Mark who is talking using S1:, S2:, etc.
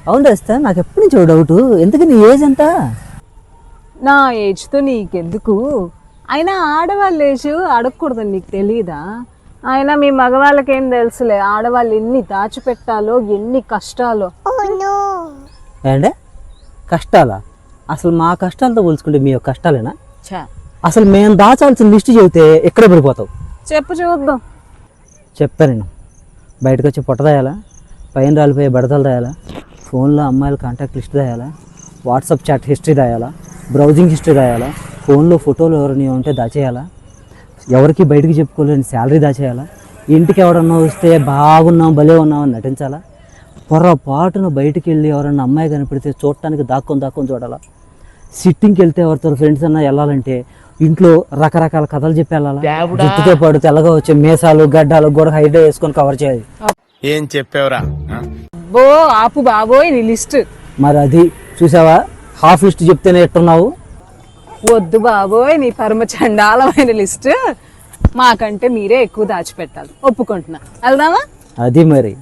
S1: అవును రాస్తా, నాకు ఎప్పటి నుంచి డౌట్, ఎందుకు నీ ఏజ్ ఎంత?
S2: నా ఏజ్తో నీకెందుకు? అయినా ఆడవాళ్ళ ఏజ్ అడగకూడదని నీకు తెలియదా? అయినా మీ మగవాళ్ళకేం తెలుసులే ఆడవాళ్ళు ఎన్ని దాచిపెట్టాలో, ఎన్ని కష్టాలో.
S1: ఏంటే కష్టాలా? అసలు మా కష్టాలతో పోల్చుకుంటే మీ యొక్క కష్టాలేనా? అసలు మేము దాచాల్సిన లిస్ట్ చెబితే ఎక్కడ పడిపోతావు?
S2: చెప్పు చూద్దాం.
S1: చెప్తా నేను. బయటకు వచ్చి పొట్ట దాయాలా, పైన రాలిపోయే బడతలు దాయాలా, ఫోన్లో అమ్మాయిల కాంటాక్ట్ లిస్ట్ దాయాలా, వాట్సాప్ చాట్ హిస్టరీ దాయాలా, బ్రౌజింగ్ హిస్టరీ దాయాలా, ఫోన్లో ఫోటోలు ఎవరిని ఉంటే దాచేయాలా, ఎవరికి బయటికి చెప్పుకోలేని శాలరీ దాచేయాలా, ఇంటికి ఎవరన్నా వస్తే బాగున్నాం భలే ఉన్నాం అని నటించాలా, పొరపాటున బయటికి వెళ్ళి ఎవరన్నా అమ్మాయి కనిపెడితే చూడటానికి దాక్కొని చూడాలా, సిట్టింగ్కి వెళ్తే ఎవరితో ఫ్రెండ్స్ అన్నా వెళ్ళాలంటే ఇంట్లో రకరకాల కథలు చెప్పి వెళ్ళాలా, జుట్టుతో పాటు తెల్లగా వచ్చే మీసాలు గడ్డాలు కూడా హైడ్ వేసుకొని కవర్ చేయాలి.
S3: ఏం చెప్పావురా?
S2: బో ఆపు బాబోయ్ నీ లిస్ట్.
S1: మరి అది చూసావా, హాఫ్ లిస్ట్ చెప్తేనే ఎట్టున్నావు.
S2: వద్దు బాబోయ్ నీ పరమ చండాలమైన లిస్ట్. మాకంటే మీరే ఎక్కువ దాచిపెట్టాలి, ఒప్పుకుంటున్నా. వెళ్దామా?
S1: అది మరి.